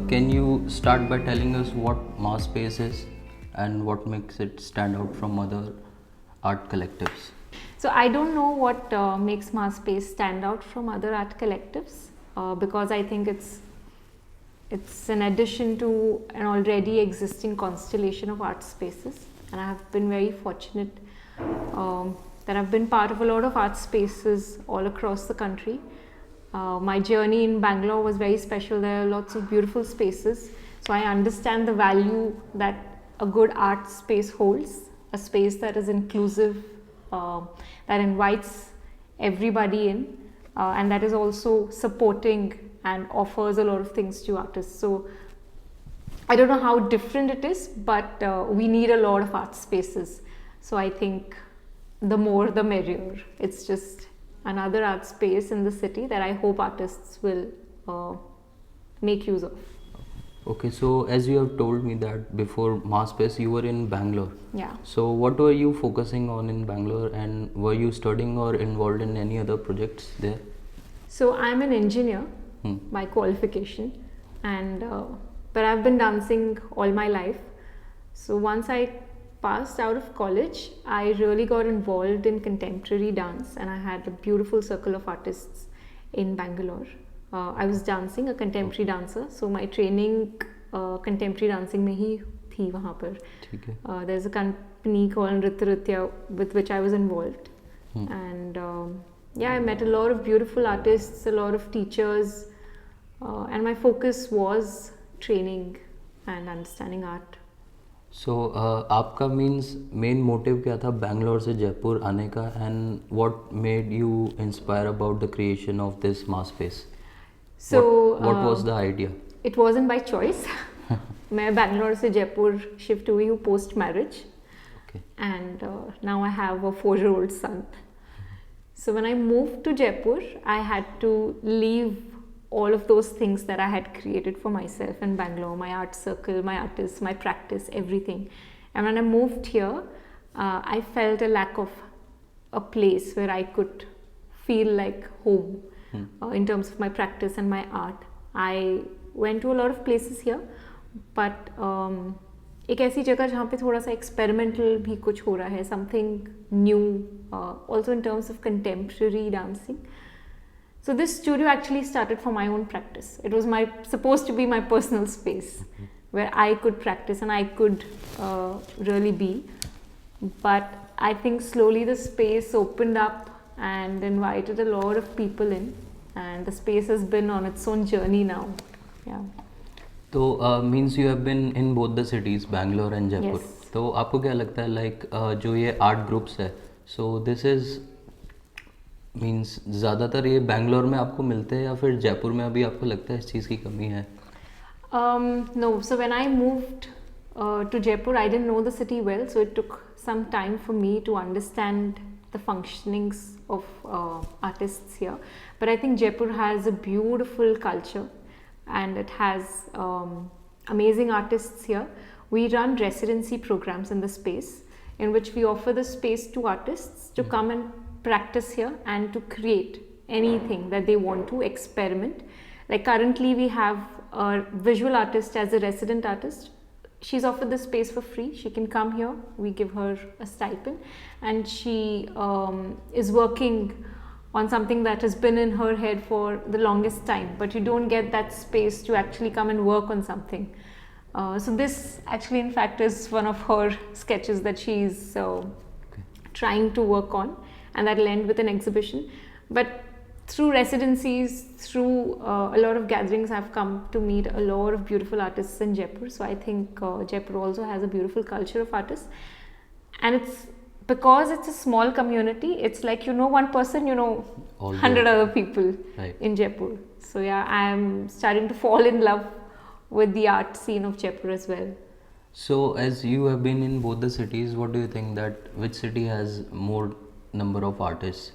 can you start by telling us what Maah Space is and what makes it stand out from other art collectives? So I don't know what makes Maah Space stand out from other art collectives because I think it's an addition to an already existing constellation of art spaces, and I have been very fortunate that I've been part of a lot of art spaces all across the country. My journey in Bangalore was very special. There are lots of beautiful spaces, so I understand the value that a good art space holds, a space that is inclusive, that invites everybody in, and that is also supporting and offers a lot of things to artists. So I don't know how different it is, but we need a lot of art spaces. So I think the more the merrier. It's just another art space in the city that I hope artists will make use of. Okay, so as you have told me that before Maah Space you were in Bangalore. Yeah. So what were you focusing on in Bangalore, and were you studying or involved in any other projects there? So I'm an engineer by qualification, and but I've been dancing all my life. So once I passed out of college, I really got involved in contemporary dance, and I had a beautiful circle of artists in Bangalore. I was dancing, a contemporary dancer, so my training contemporary dancing में ही थी वहाँ पर. ठीक है. There's a company called Nritya with which I was involved, and yeah, I met a lot of beautiful artists, a lot of teachers, and my focus was training and understanding art. So आपका main motive क्या था Bangalore से जयपुर आने का, and what made you inspire about the creation of this Maah Space? So what was the idea? It wasn't by choice. मैं Bangalore से Jaipur shift हुई हूँ post marriage, and now I have a 4-year-old son. So when I moved to Jaipur, I had to leave all of those things that I had created for myself in Bangalore, my art circle, my artists, my practice, everything. And when I moved here, I felt a lack of a place where I could feel like home in terms of my practice and my art. I went to a lot of places here, but एक ऐसी जगह जहाँ पे थोड़ा सा experimental भी कुछ हो रहा है, something new, also in terms of contemporary dancing. So this studio actually started for my own practice. It was supposed to be my personal space where I could practice and I could really be. But I think slowly the space opened up and invited a lot of people in, and the space has been on its own journey now. Yeah. So means you have been in both the cities, Bangalore and Jaipur. Yes. तो आपको क्या लगता है like जो ये art groups है, so this is means ज़्यादातर ये बैंगलोर में आपको मिलते हैं या फिर जयपुर में अभी आपको लगता है इस चीज़ की कमी है? No, so when I moved to Jaipur, I didn't know the city well, so it took some time for me to understand the functionings of artists here. But I think Jaipur has a beautiful culture and it has amazing artists here. We run residency programs in the space in which we offer the space to artists to come and practice here and to create anything that they want to experiment. Like currently we have a visual artist as a resident artist. She's offered the space for free. She can come here, we give her a stipend, and she is working on something that has been in her head for the longest time, but you don't get that space to actually come and work on something. So this actually in fact is one of her sketches that she's trying to work on, and that will end with an exhibition. But through residencies, through a lot of gatherings, I've come to meet a lot of beautiful artists in Jaipur. So I think Jaipur also has a beautiful culture of artists, and it's because it's a small community, it's like you know one person, you know 100 other people in Jaipur. So yeah, I'm starting to fall in love with the art scene of Jaipur as well. So as you have been in both the cities, what do you think that which city has more number of artists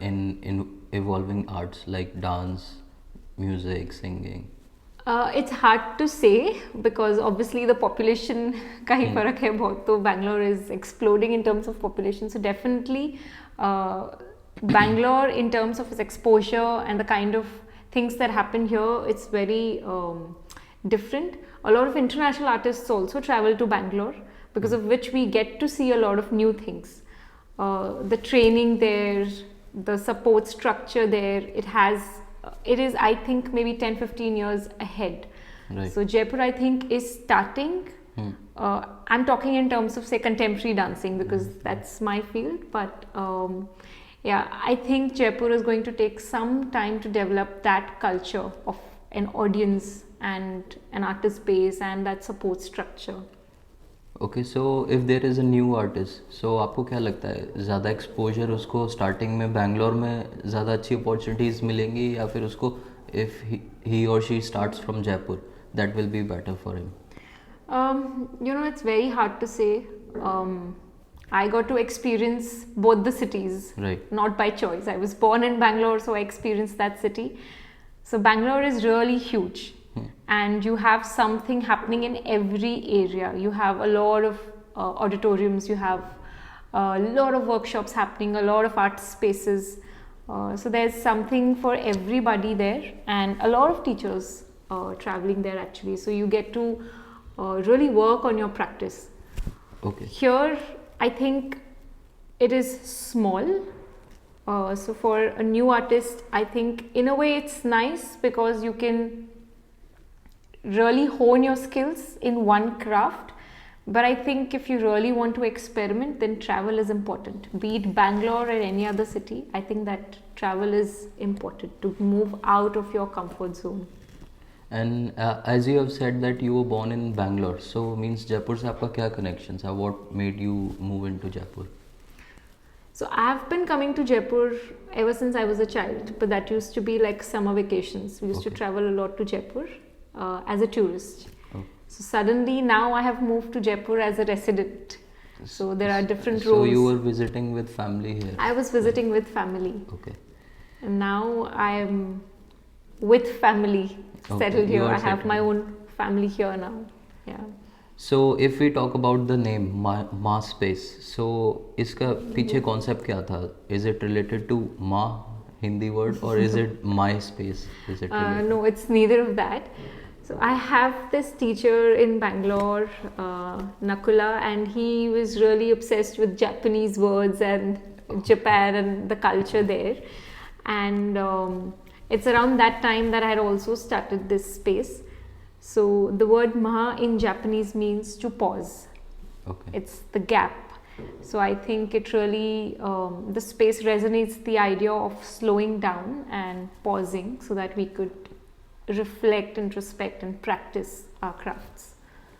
in evolving arts like dance, music, singing? It's hard to say because obviously the population का ही फर्क है बहुत. तो Bangalore is exploding in terms of population, so definitely Bangalore in terms of its exposure and the kind of things that happen here, it's very different. A lot of international artists also travel to Bangalore, because of which we get to see a lot of new things. The training there, the support structure there, it is, I think, maybe 10-15 years ahead. Right. So Jaipur, I think, is starting. I'm talking in terms of, say, contemporary dancing, because that's my field. But yeah, I think Jaipur is going to take some time to develop that culture of an audience and an artist base and that support structure. Okay so if there is a new artist, so आपको क्या लगता है ज़्यादा exposure उसको starting में बैंगलोर में ज़्यादा अच्छी अपॉर्चुनिटीज़ मिलेंगी, या फिर उसको इफ़ ही और she starts from Jaipur that will be better for him? It's very hard to say. I got to experience both the cities, Right. not by choice. I was born in Bangalore, so I experienced that city. So Bangalore is really huge. And you have something happening in every area. You have a lot of auditoriums, you have a lot of workshops happening, a lot of art spaces. So there's something for everybody there, and a lot of teachers traveling there actually. So you get to really work on your practice. Okay. Here, I think it is small. So for a new artist, I think in a way it's nice, because you can really hone your skills in one craft. But I think if you really want to experiment, then travel is important. Be it Bangalore or any other city, I think that travel is important to move out of your comfort zone. And as you have said that you were born in Bangalore, so means Jaipur से आपका क्या connections है? What made you move into Jaipur? So I've been coming to Jaipur ever since I was a child, but that used to be like summer vacations. We used to travel a lot to Jaipur as a tourist. So suddenly now I have moved to Jaipur as a resident. So there are different roles. So you were visiting with family here? I was visiting with family. Okay. And now I am with family settled here. I have my own family here now. Yeah. So if we talk about the name Maah Space, so इसका पीछे concept क्या था? Is it related to Maah Hindi word, or is it my space? Is it related? No, it's neither of that. So I have this teacher in Bangalore, Nakula, and he was really obsessed with Japanese words and Japan and the culture there. And it's around that time that I had also started this space. So the word Maha in Japanese means to pause. Okay. It's the gap. So I think it really, the space resonates the idea of slowing down and pausing, so that we could reflect, introspect and practice our crafts.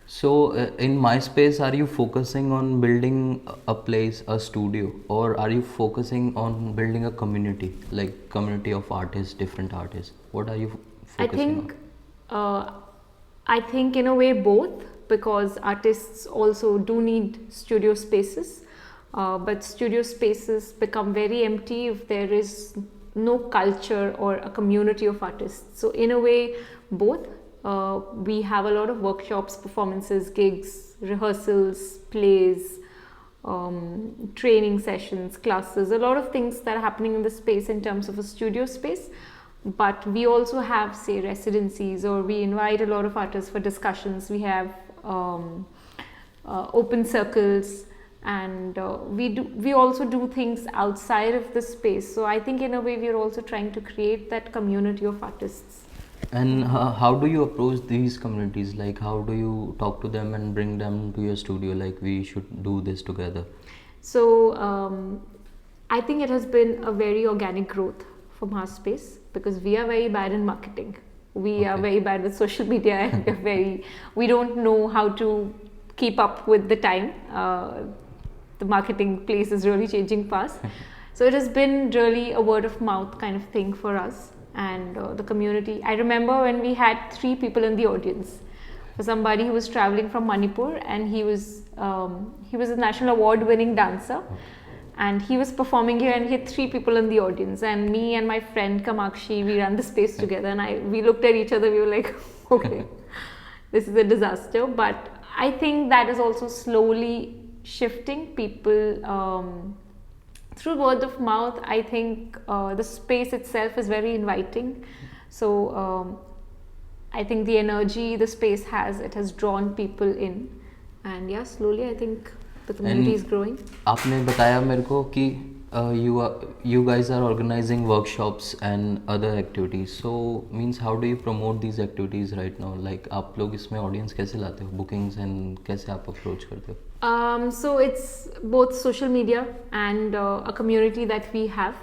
So in MySpace, are you focusing on building a place, a studio, or are you focusing on building a community, like community of artists, different artists? What are you focusing on? I think in a way both, because artists also do need studio spaces, but studio spaces become very empty if there is no culture or a community of artists. So in a way both. We have a lot of workshops, performances, gigs, rehearsals, plays, training sessions, classes, a lot of things that are happening in the space in terms of a studio space. But we also have, say, residencies, or we invite a lot of artists for discussions. We have open circles, and we also do things outside of the space. So I think in a way we are also trying to create that community of artists. And how do you approach these communities? Like, how do you talk to them and bring them to your studio? Like, we should do this together. So I think it has been a very organic growth for Maah Art Space, because we are very bad in marketing. We are very bad with social media, and we don't know how to keep up with the time. The marketing place is really changing fast. So it has been really a word of mouth kind of thing for us. And the community. I remember when we had 3 people in the audience. For somebody who was traveling from Manipur, and he was a national award-winning dancer, and he was performing here, and he had 3 people in the audience. And me and my friend Kamakshi, we ran the space together, and we looked at each other. We were like, okay, this is a disaster. But I think that is also slowly shifting. People. Through word of mouth, I think the space itself is very inviting. So I think the energy the space has, it has drawn people in, and yeah, slowly I think the community is growing. आपने बताया मेरे को कि you guys are organizing workshops and other activities. So means how do you promote these activities right now? Like आप लोग इसमें audience कैसे लाते हो, bookings and कैसे आप approach करते हो? So it's both social media and a community that we have,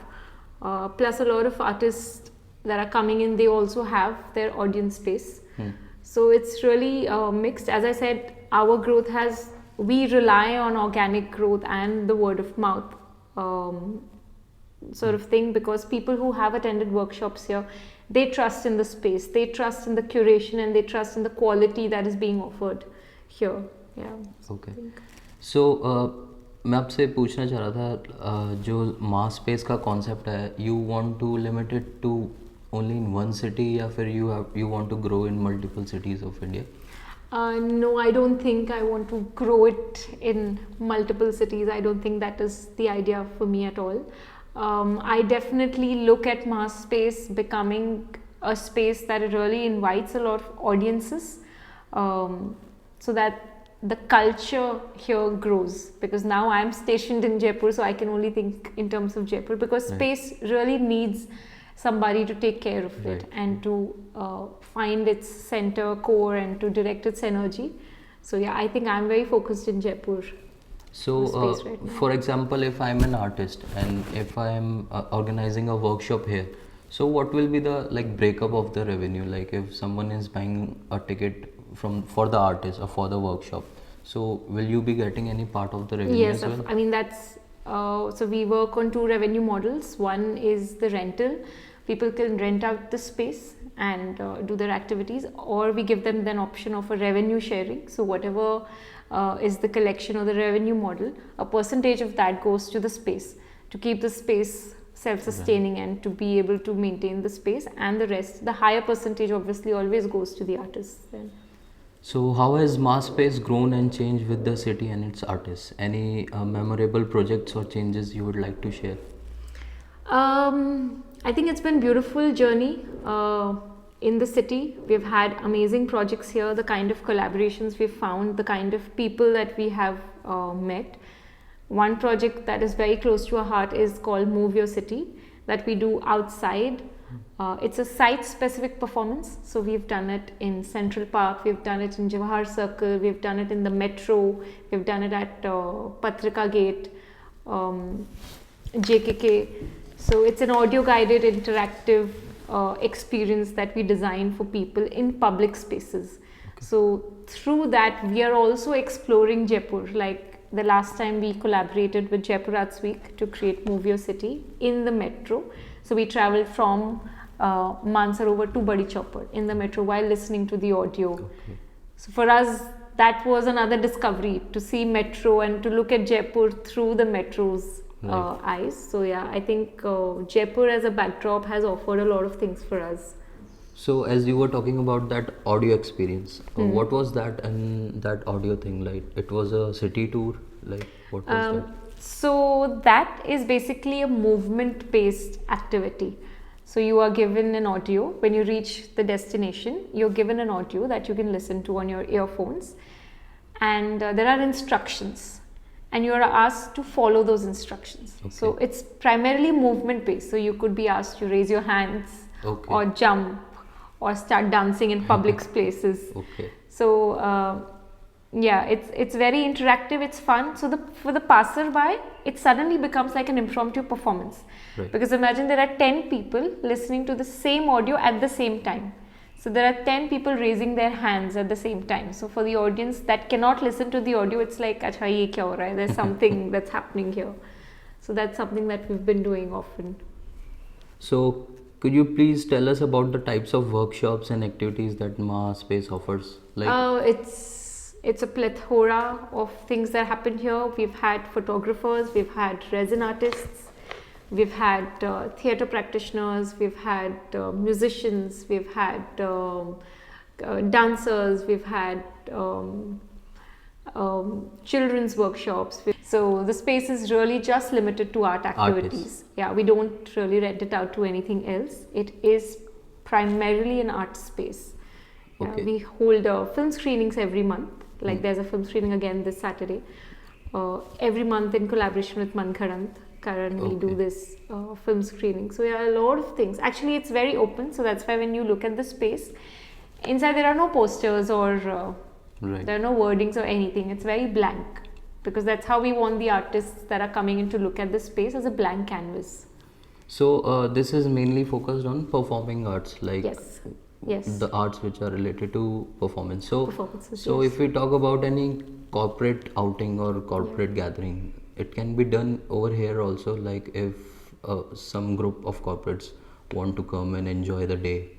plus a lot of artists that are coming in, they also have their audience space. So it's really mixed. As I said, our growth we rely on organic growth and the word of mouth sort of thing, because people who have attended workshops here, they trust in the space, they trust in the curation, and they trust in the quality that is being offered here. Yeah. Okay. So मैं आपसे पूछना चाह रहा था जो माह space का concept है, you want to limit it to only in one city या फिर you want to grow in multiple cities of India? No, I don't think I want to grow it in multiple cities. I don't think that is the idea for me at all. I definitely look at Maah Space becoming a space that really invites a lot of audiences, so that the culture here grows, because now I'm stationed in Jaipur, so I can only think in terms of Jaipur, because space really needs somebody to take care of it and to find its center core and to direct its energy. So yeah, I think I'm very focused in Jaipur. So for example, if I'm an artist and if I'm organizing a workshop here, so what will be the breakup of the revenue? Like if someone is buying a ticket for the artist or for the workshop, so will you be getting any part of the revenue? Yes, as well? I mean that's so we work on two revenue models. One is the rental. People can rent out the space and do their activities, or we give them an option of a revenue sharing. So whatever is the collection or the revenue model, a percentage of that goes to the space to keep the space self-sustaining and to be able to maintain the space, and the rest, the higher percentage obviously always goes to the artists then. So how has Maah Space grown and changed with the city and its artists? Any memorable projects or changes you would like to share? I think it's been a beautiful journey in the city. We've had amazing projects here, the kind of collaborations we've found, the kind of people that we have met. One project that is very close to our heart is called Move Your City, that we do outside. It's a site-specific performance. So we've done it in Central Park, we've done it in Jawahar Circle, we've done it in the metro, we've done it at Patrika Gate, JKK. So it's an audio-guided interactive experience that we design for people in public spaces. Okay. So through that, we are also exploring Jaipur. Like the last time we collaborated with Jaipur Arts Week to create Move Your City in the metro. So we traveled from Mansarovar to Badi Chopper in the metro while listening to the audio. Okay. So for us, that was another discovery, to see metro and to look at Jaipur through the metro's eyes. So yeah, I think Jaipur as a backdrop has offered a lot of things for us. So as you were talking about that audio experience, what was that and that audio thing like? It was a city tour, like what was that? So that is basically a movement-based activity. So you are given an audio. When you reach the destination, you're given an audio that you can listen to on your earphones, and there are instructions, and you are asked to follow those instructions. Okay. So it's primarily movement-based. So you could be asked to raise your hands, okay, or jump, or start dancing in public places. Okay. So yeah, it's very interactive, it's fun. So for the passerby, it suddenly becomes like an impromptu performance. Right. Because imagine there are 10 people listening to the same audio at the same time. So there are 10 people raising their hands at the same time. So for the audience that cannot listen to the audio, it's like, acha, ye kya ho raha hai? There's something that's happening here. So that's something that we've been doing often. So could you please tell us about the types of workshops and activities that Maah Space offers? Like it's a plethora of things that happen here. We've had photographers, we've had resin artists, we've had theatre practitioners, we've had musicians, we've had dancers, we've had children's workshops. So the space is really just limited to art activities. Artists. Yeah, we don't really rent it out to anything else. It is primarily an art space. Okay. We hold film screenings every month. Like there's a film screening again this Saturday. Every month in collaboration with Mankharant, Karan, we do this film screening. So yeah, a lot of things. Actually, it's very open. So that's why when you look at the space, inside there are no posters or there are no wordings or anything. It's very blank because that's how we want the artists that are coming in to look at the space as a blank canvas. So this is mainly focused on performing arts, like yes, the arts which are related to performance. So performances, if we talk about any corporate outing or corporate gathering, it can be done over here also. Like if some group of corporates want to come and enjoy the day,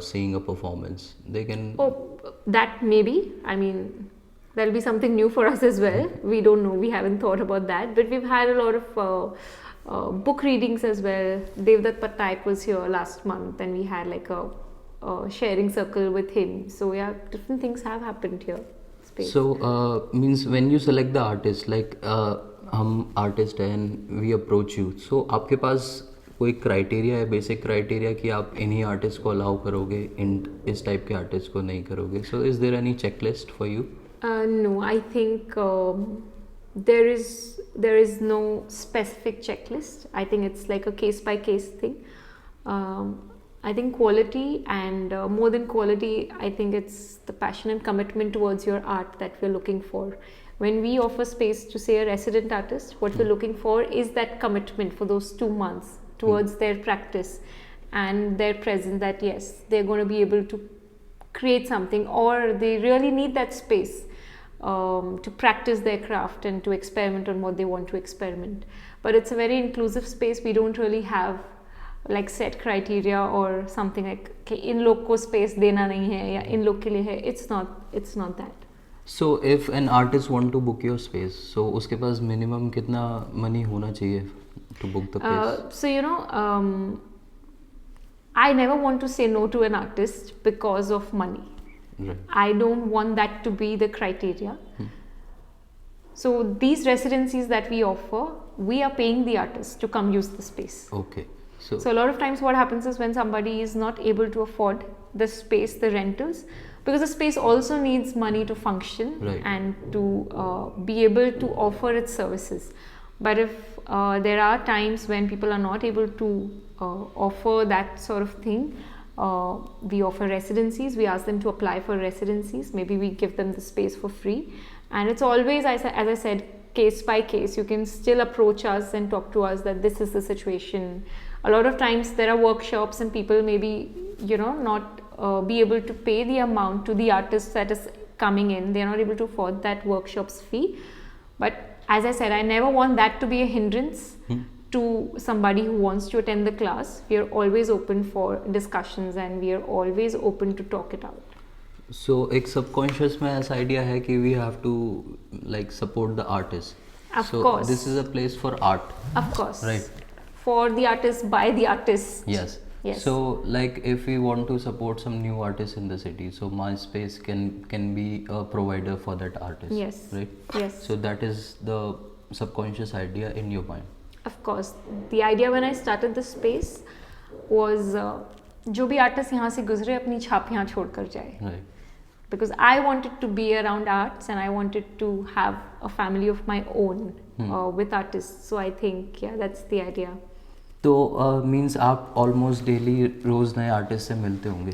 seeing a performance, they can. Oh, that maybe. I mean, there'll be something new for us as well. We don't know. We haven't thought about that. But we've had a lot of book readings as well. Devdutt Pattanaik was here last month, and we had like a sharing circle with him. So yeah, different things have happened here. Space. So means when you select the artist, like हम artist हैं and we approach you. So आपके पास कोई criteria है, basic criteria कि आप इन्हीं artist को allow करोगे, इस टाइप के आर्टिस्ट को नहीं करोगे. So is there any checklist for you? No, I think there is no specific checklist. I think it's like a case by case thing. I think quality and more than quality, I think it's the passion and commitment towards your art that we're looking for. When we offer space to say a resident artist, what we're looking for is that commitment for those 2 months towards their practice and their presence, that yes, they're going to be able to create something, or they really need that space to practice their craft and to experiment on what they want to experiment. But it's a very inclusive space. We don't really have like set criteria or something like कि इन लोग को space देना नहीं है या इन लोग के लिए है. It's not that. So if an artist want to book your space, so उसके पास minimum कितना money होना चाहिए to book the place? So I never want to say no to an artist because of money. Right. I don't want that to be the criteria. So these residencies that we offer, we are paying the artist to come use the space. Okay. So a lot of times what happens is when somebody is not able to afford the space, the rentals, because the space also needs money to function and to be able to offer its services. But if there are times when people are not able to offer that sort of thing, we offer residencies. We ask them to apply for residencies. Maybe we give them the space for free. And it's always, as I said, case by case. You can still approach us and talk to us that this is the situation. A lot of times there are workshops and people maybe, not be able to pay the amount to the artist that is coming in. They are not able to afford that workshop's fee. But as I said, I never want that to be a hindrance to somebody who wants to attend the class. We are always open for discussions and we are always open to talk it out. So एक subconscious में ऐसा idea है कि we have to like support the artist. Of course. This is a place for art. Of course. Right. For the artist, by the artist. Yes. So like if we want to support some new artists in the city, so Maah Space can be a provider for that artist. Yes. Right. Yes. So that is the subconscious idea in your mind. Of course. The idea when I started the space was जो भी artist यहाँ से गुजरे अपनी छाप यहाँ छोड़ कर जाए. Right. Because I wanted to be around arts and I wanted to have a family of my own with artists. So I think that's the idea. तो मीन्स आप ऑलमोस्ट डेली रोज़ नए आर्टिस्ट से मिलते होंगे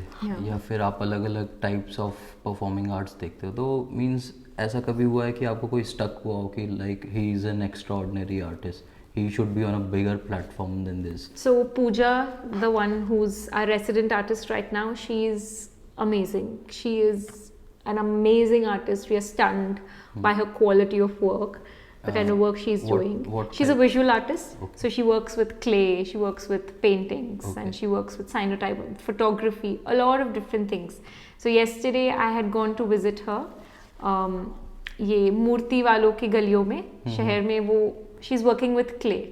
या फिर आप अलग अलग टाइप्स ऑफ परफॉर्मिंग आर्ट्स देखते हो, तो मीन्स ऐसा कभी हुआ है कि आपको कोई स्टक हुआ हो कि like he is an extraordinary artist, he should be on a bigger platform than this? So Pooja, the one who's our resident artist right now, she is amazing. She is an amazing artist. We are stunned by her quality of work, the kind of work she's doing. She's a visual artist, so she works with clay, she works with paintings, and she works with cyanotype, photography, a lot of different things. So yesterday I had gone to visit her. ये मूर्ति वालों की गलियों में शहर में वो she's working with clay,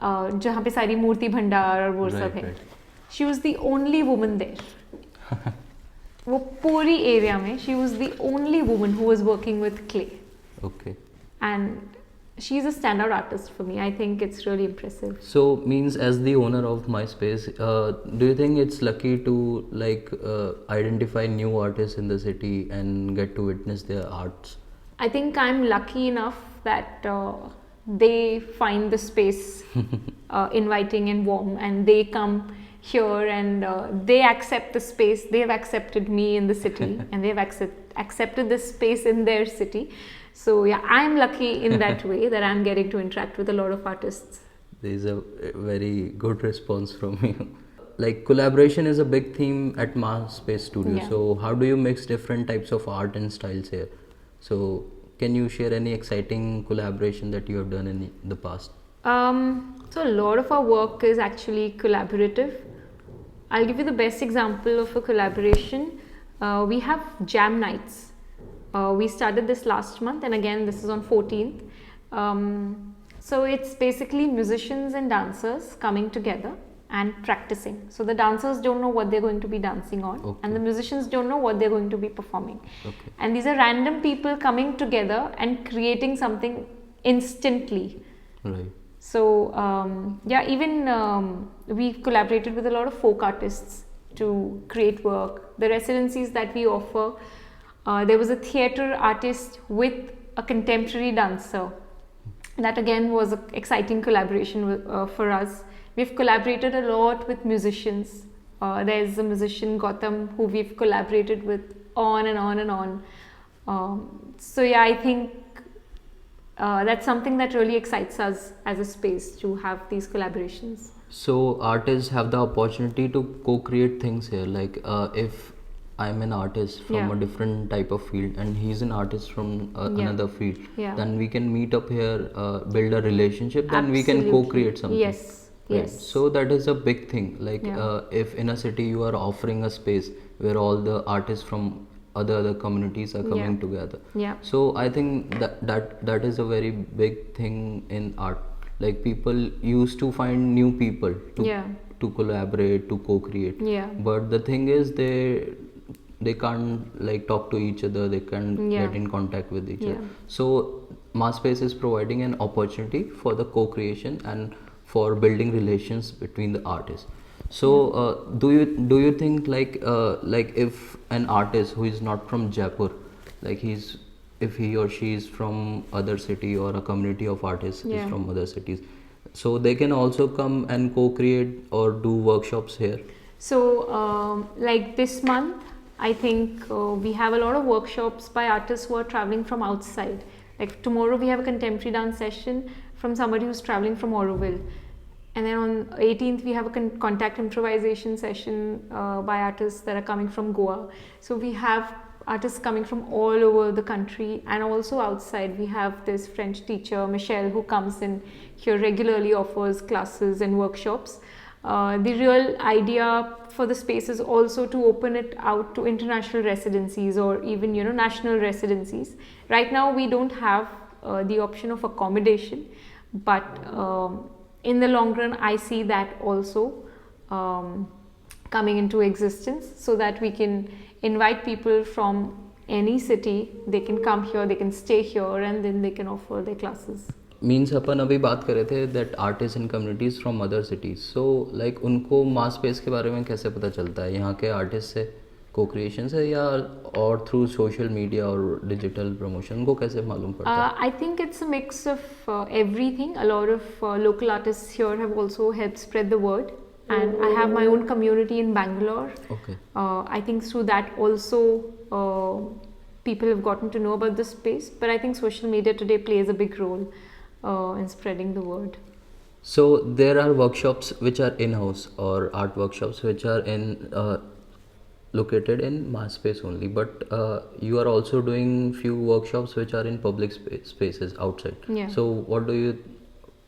जहाँ पे सारी मूर्ति भंडार और वो सब है. She was the only woman there. वो पूरी एरिया में she was the only woman who was working with clay. Okay. And she's a standout artist for me. I think it's really impressive. So means as the owner of MySpace, do you think it's lucky to like identify new artists in the city and get to witness their arts? I think I'm lucky enough that they find the space inviting and warm, and they come here and they accept the space. They've accepted me in the city, and they've accepted this space in their city. So yeah, I'm lucky in that way that I'm getting to interact with a lot of artists. There is a very good response from you. Like collaboration is a big theme at Maah Space Studio. Yeah. So how do you mix different types of art and styles here? So can you share any exciting collaboration that you have done in the past? So a lot of our work is actually collaborative. I'll give you the best example of a collaboration. We have jam nights. We started this last month, and again this is on 14th. So it's basically musicians and dancers coming together and practicing. So the dancers don't know what they're going to be dancing on, Okay. and the musicians don't know what they're going to be performing. Okay. And these are random people coming together and creating something instantly. Right. So yeah, even we've collaborated with a lot of folk artists to create work. The residencies that we offer, there was a theatre artist with a contemporary dancer. That again was an exciting collaboration for us. We've collaborated a lot with musicians. There's a musician, Gautam, who we've collaborated with on and on and on. So yeah, I think that's something that really excites us as a space to have these collaborations. So artists have the opportunity to co-create things here. Like if I'm an artist from Yeah. a different type of field and he's an artist from Yeah. another field, Yeah. then we can meet up here, build a relationship, then we can Absolutely. co-create something. Yes. Right. Yes. So that is a big thing. Like Yeah. if in a city you are offering a space where all the artists from other communities are coming Yeah. together. Yeah. So I think that is a very big thing in art. Like people used to find new people to Yeah. to collaborate, to co-create. Yeah. But the thing is they can't like talk to each other, they can't Yeah. get in contact with each Yeah. other. So MassSpace is providing an opportunity for the co-creation and for building relations between the artists. So do you think like if an artist who is not from Jaipur, like if he or she is from other city or a community of artists Yeah. is from other cities, so they can also come and co-create or do workshops here? So like this month, I think we have a lot of workshops by artists who are traveling from outside. Like tomorrow we have a contemporary dance session from somebody who's traveling from Auroville. And then on 18th we have a contact improvisation session by artists that are coming from Goa. So we have artists coming from all over the country, and also outside. We have this French teacher, Michelle, who comes in here regularly, offers classes and workshops. The real idea for the space is also to open it out to international residencies or even national residencies. Right now we don't have the option of accommodation, but in the long run I see that also coming into existence, so that we can invite people from any city. They can come here, they can stay here, and then they can offer their classes. Means अपन अभी बात कर रहे थे that artist in communities from other cities, so like उनको mass space के बारे में कैसे पता चलता है यहाँ के आर्टिस्ट से, को क्रिएशन से, या और थ्रू सोशल मीडिया और डिजिटल प्रमोशन, उनको कैसे मालूम पड़ता है? I think it's a mix of everything. A lot of local artists here have also helped spread the word, and I have my own community in Bangalore. Okay. I think through that also people have gotten to know about this space, but I think social media today plays a big role in spreading the word. So there are workshops which are in-house or art workshops which are located in mass space only, but you are also doing few workshops which are in public spaces outside. Yeah. So what do you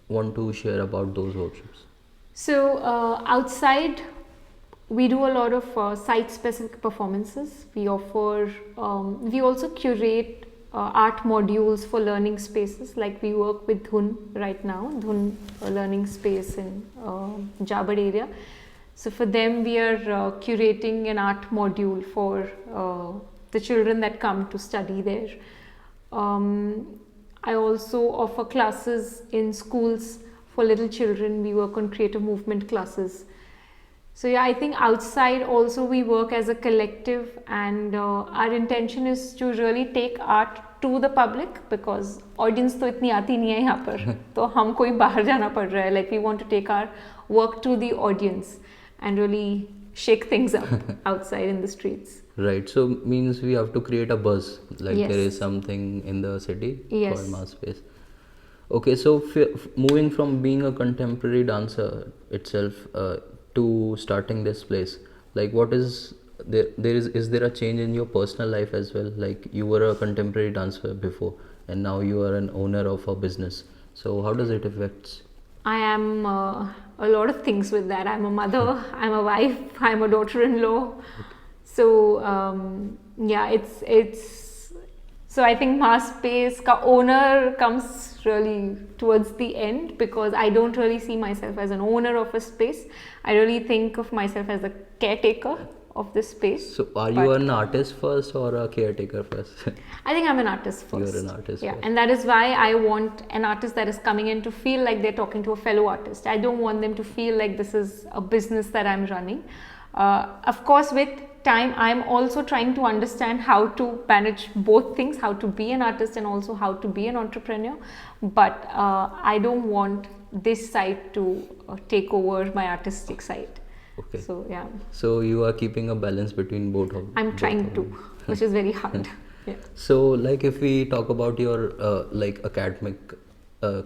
want to share about those workshops? So outside we do a lot of site specific performances. We offer we also curate art modules for learning spaces. Like we work with Dhun right now, Dhun learning space in Jaipur area. So for them we are curating an art module for the children that come to study there. I also offer classes in schools for little children. We work on creative movement classes. So yeah, I think outside also we work as a collective, and our intention is to really take art to the public, because audience तो इतनी आती नहीं है यहाँ पर, तो हमको ही बाहर जाना पड़ रहा है. Like we want to take our work to the audience and really shake things up outside in the streets. Right, so means we have to create a buzz, like Yes. there is something in the city Yes. called Maah Space. Okay, so moving from being a contemporary dancer itself to starting this place, like what is is there a change in your personal life as well? Like you were a contemporary dancer before and now you are an owner of a business, so how does it affect? I am a lot of things with that. I'm a mother, I'm a wife, I'm a daughter-in-law. So yeah, it's so I think Maah Space ka owner comes really towards the end, because I don't really see myself as an owner of a space. I really think of myself as a caretaker of this space. So are you an artist first or a caretaker first? I think I'm an artist first. You're an artist yeah, first. and that is why I want an artist that is coming in to feel like they're talking to a fellow artist. I don't want them to feel like this is a business that I'm running. Of course, with time, I'm also trying to understand how to manage both things, how to be an artist and also how to be an entrepreneur. But I don't want this side to take over my artistic side. Okay. So yeah, So you are keeping a balance between both of I'm both trying of to, them. which is very hard. Yeah. So like if we talk about your like academic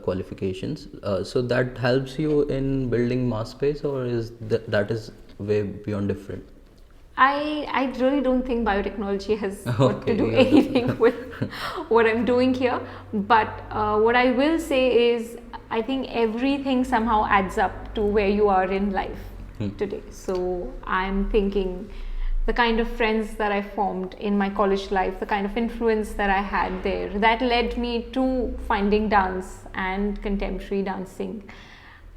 qualifications, so that helps you in building Maah Space, or is that is way beyond different? I really don't think biotechnology has got to do yeah. anything with what I'm doing here. But what I will say is, I think everything somehow adds up to where you are in life today. So I'm thinking the kind of friends that I formed in my college life, the kind of influence that I had there, that led me to finding dance and contemporary dancing.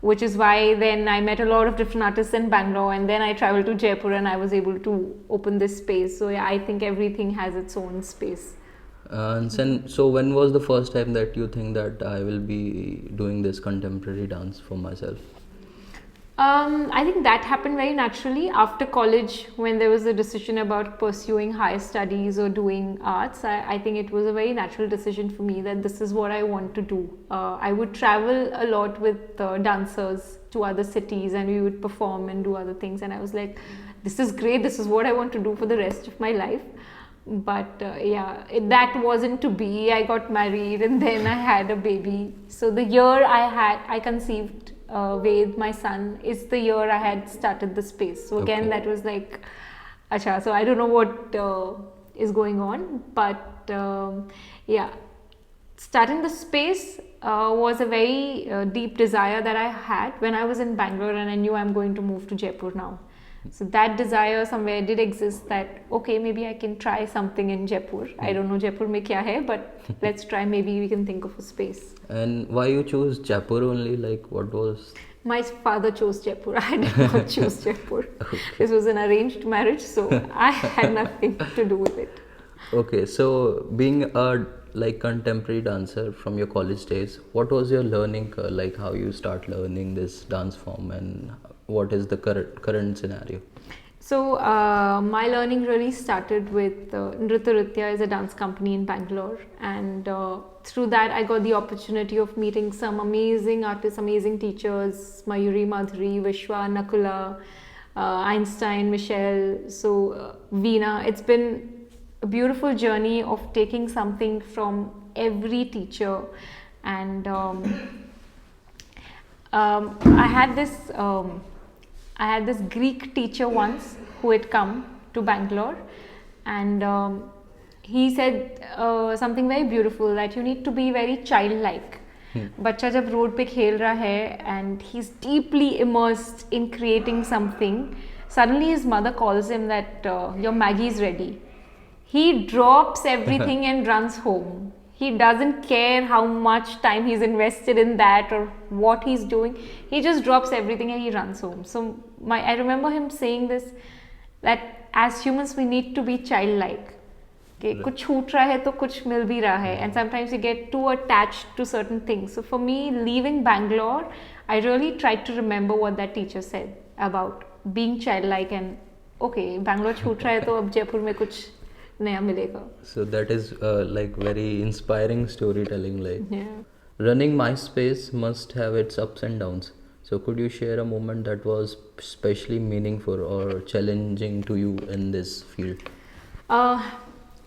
Which is why then I met a lot of different artists in Bangalore, and then I traveled to Jaipur and I was able to open this space. So yeah, I think everything has its own space. And then, so when was the first time that you think that I will be doing this contemporary dance for myself? I think that happened very naturally after college, when there was a decision about pursuing higher studies or doing arts. I think it was a very natural decision for me that this is what I want to do. I would travel a lot with dancers to other cities, and we would perform and do other things. And I was like, this is great. This is what I want to do for the rest of my life. But yeah, that wasn't to be. I got married and then I had a baby. So the year I conceived Ved, my son, is the year I had started the space. So again, Okay. that was like, acha. So I don't know what is going on, but yeah, starting the space was a very deep desire that I had when I was in Bangalore, and I knew I'm going to move to Jaipur now. So that desire somewhere did exist, that okay, maybe I can try something in Jaipur. I don't know Jaipur mein kya hai, but let's try. Maybe we can think of a space. And why you choose Jaipur only? Like what was? My father chose Jaipur. I did not choose Jaipur. This was an arranged marriage, so I had nothing to do with it. Okay, so being a like contemporary dancer from your college days, what was your learning curve? Like how you start learning this dance form, and what is the current scenario? So my learning really started with Nritya is a dance company in Bangalore, and through that I got the opportunity of meeting some amazing artists, amazing teachers, Mayuri, Madhuri, Vishwa, Nakula, Einstein, Michelle, so Veena. It's been a beautiful journey of taking something from every teacher, and I had this Greek teacher once who had come to Bangalore, and he said something very beautiful, that you need to be very childlike. बच्चा जब road पे खेल रहा है and he's deeply immersed in creating something, suddenly his mother calls him that your Maggie is ready. He drops everything and runs home. He doesn't care how much time he's invested in that or what he's doing. He just drops everything and he runs home. So I remember him saying this, that as humans we need to be childlike. कि कुछ छूट रहा है तो कुछ मिल भी रहा है, and sometimes you get too attached to certain things. So for me, leaving Bangalore, I really tried to remember what that teacher said about being childlike and okay, Bangalore छूट रहा है तो अब जयपुर में कुछ नया मिलेगा. So that is like very inspiring storytelling. Like Yeah. running MySpace must have its ups and downs. So could you share a moment that was especially meaningful or challenging to you in this field?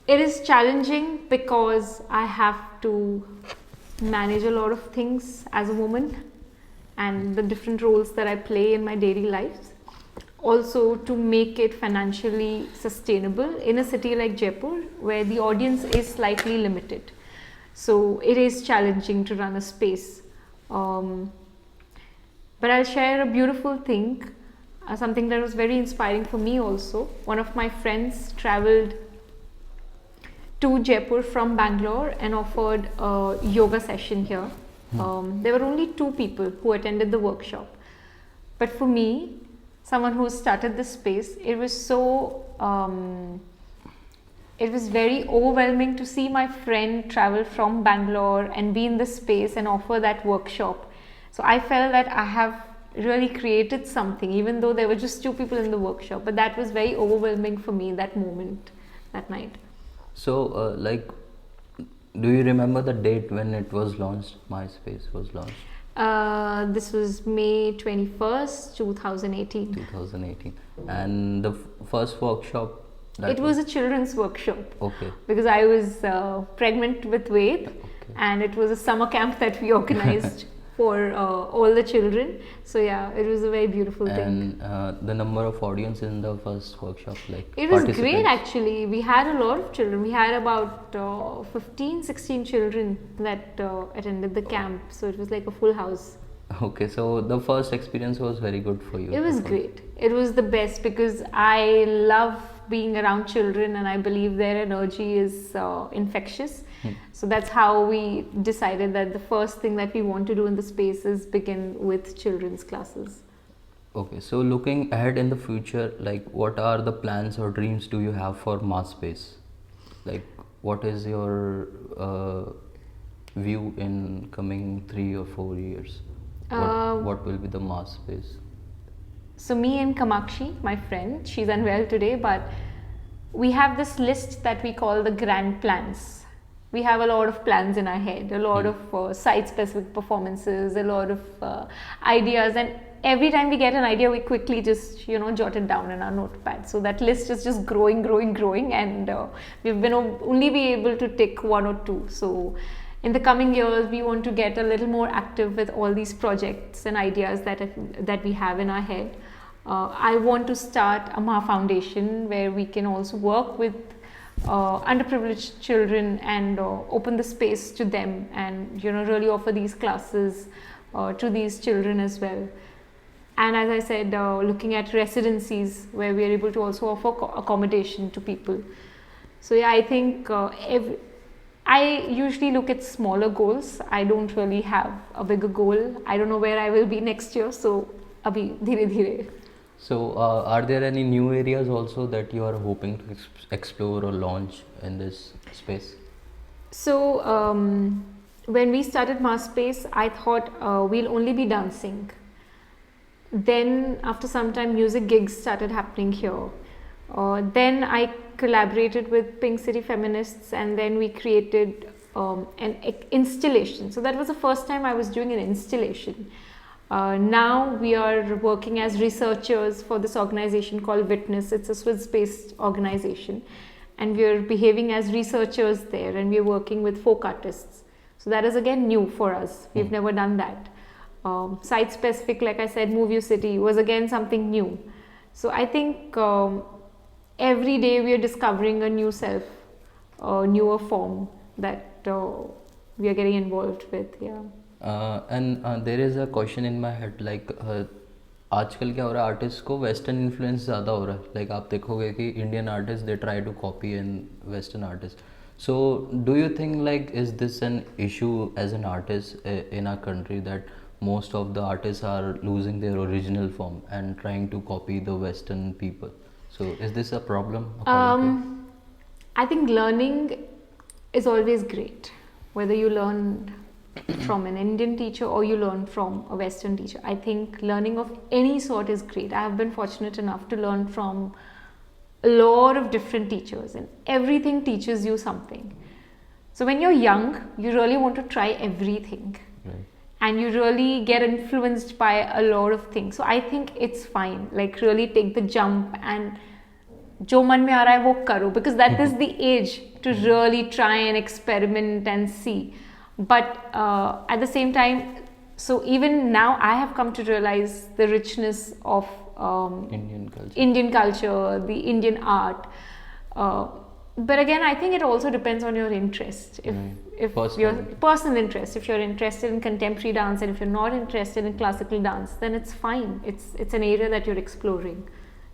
It is challenging because I have to manage a lot of things as a woman and the different roles that I play in my daily life. Also, to make it financially sustainable in a city like Jaipur, where the audience is slightly limited. So, it is challenging to run a space. But I'll share a beautiful thing, something that was very inspiring for me also. One of my friends traveled to Jaipur from Bangalore and offered a yoga session here. There were only 2 people who attended the workshop. But for me, someone who started this space, it was so, it was very overwhelming to see my friend travel from Bangalore and be in this space and offer that workshop. So I felt that I have really created something, even though there were just 2 people in the workshop. But that was very overwhelming for me, that moment, that night. So, like, do you remember the date when it was launched? MySpace was launched. This was May 21st, 2018. 2018. And the first workshop. It was a children's workshop. Okay. Because I was pregnant with Ved, Okay. and it was a summer camp that we organized for all the children. So yeah, it was a very beautiful thing. And the number of audience in the first workshop, like It was great participants? actually. We had a lot of children. We had about 15, 16 children that attended the camp. So it was like a full house. Okay, so the first experience was very good for you. It was great. It was the best because I love being around children and I believe their energy is infectious. So that's how we decided that the first thing that we want to do in the space is begin with children's classes. Okay, so looking ahead in the future, like what are the plans or dreams do you have for Maah Space? Like what is your view in coming 3 or 4 years? What will be the Maah Space? So me and Kamakshi, my friend, she's unwell today, but we have this list that we call the grand plans. We have a lot of plans in our head, a lot of site-specific performances, a lot of ideas, and every time we get an idea, we quickly just jot it down in our notepad. So that list is just growing, and we've been only be able to tick 1 or 2. So in the coming years, we want to get a little more active with all these projects and ideas that we have in our head. I want to start a Maah Foundation where we can also work with underprivileged children and open the space to them, and really offer these classes to these children as well. And as I said, looking at residencies where we are able to also offer accommodation to people. So yeah, I think I usually look at smaller goals. I don't really have a bigger goal. I don't know where I will be next year, so abhi dheere dheere. So are there any new areas also that you are hoping to explore or launch in this space? So when we started Maah Space, I thought we'll only be dancing. Then after some time, music gigs started happening here. Then I collaborated with Pink City Feminists, and then we created an installation. So that was the first time I was doing an installation. Now we are working as researchers for this organization called Witness. It's a Swiss-based organization, and we are behaving as researchers there, and we are working with folk artists. So that is again new for us. We've never done that. Site-specific, like I said, Move Your City was again something new. So I think every day we are discovering a new self, a newer form that we are getting involved with. Yeah. And there is a question in my head, like आजकल क्या हो रहा है, artist को western influence ज़्यादा हो रहा है. लाइक आप देखोगे कि Indian artist they try to copy in western artist. So do you think like is this an issue as an artist in our country that most of the artists are losing their original form and trying to copy the Western people? So is this a problem? I think learning is always great, whether you learn from an Indian teacher or you learn from a Western teacher. I think learning of any sort is great. I have been fortunate enough to learn from a lot of different teachers, and everything teaches you something. So when you're young, you really want to try everything. Right. And you really get influenced by a lot of things. So I think it's fine. Like really take the jump and जो मन में आ रहा है वो करो, because that is the age to really try and experiment and see. But at the same time, so even now I have come to realize the richness of Indian culture, the Indian art. But again, I think it also depends on your interest. If your personal interest, if you're interested in contemporary dance and if you're not interested in classical dance, then it's fine. It's an area that you're exploring.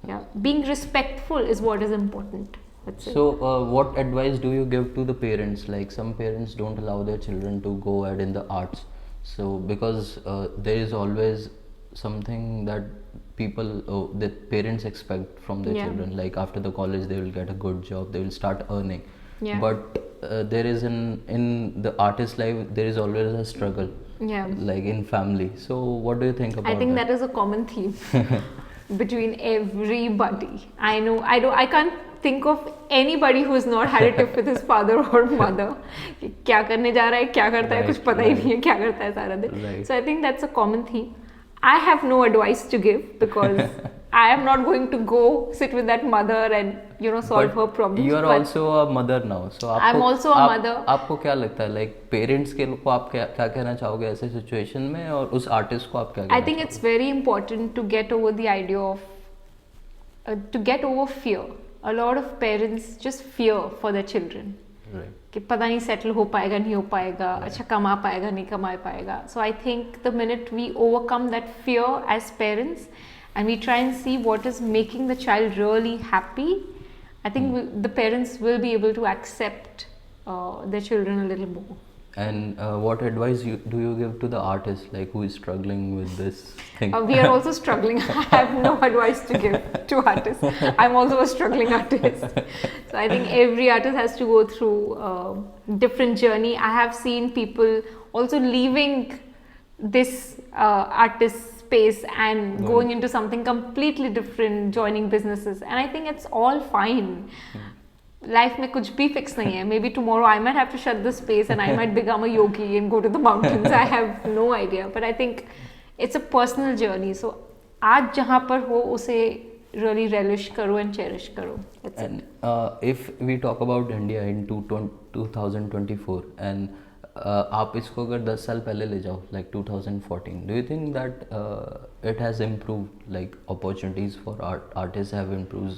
Yeah, being respectful is what is important. That's so what advice do you give to the parents? Like some parents don't allow their children to go ahead in the arts, so because there is always something that the parents expect from their children, like after the college they will get a good job, they will start earning. But there is in the artist life there is always a struggle, like in family. So what do you think about I think that is a common theme between everybody. I can't think of anybody who has not had a tiff with his father or mother. क्या करने जा रहा है, क्या करता है, कुछ पता ही नहीं है, क्या करता है सारा दिन. So I think that's a common theme. I have no advice to give because I am not going to go sit with that mother and solve her problems. You are also a mother now, so I'm also a mother. आपको क्या लगता है, like parents के को आप क्या कहना चाहोगे ऐसे situation में, और उस artist को आप क्या कहना I think it's very important to get over the idea of to get over fear. A lot of parents just fear for their children. Right. कि पता नहीं सेटल हो पाएगा नहीं हो पाएगा, अच्छा कमा पाएगा नहीं कमा पाएगा. So I think the minute we overcome that fear as parents and we try and see what is making the child really happy, I think the parents will be able to accept their children a little more. And what advice do you give to the artist, like who is struggling with this thing? We are also struggling. I have no advice to give to artists. I'm also a struggling artist. So I think every artist has to go through a different journey. I have seen people also leaving this artist space and going into something completely different, joining businesses. And I think it's all fine. Life में कुछ भी fix नहीं है. Maybe tomorrow I might have to shut the space and I might become a yogi and go to the mountains. I have no idea. But I think it's a personal journey. So आज जहाँ पर हो उसे really relish करो and cherish करो. That's and if we talk about India in 2024 and आप इसको अगर 10 साल पहले ले जाओ, like 2014, do you think that it has improved, like opportunities for artists have improved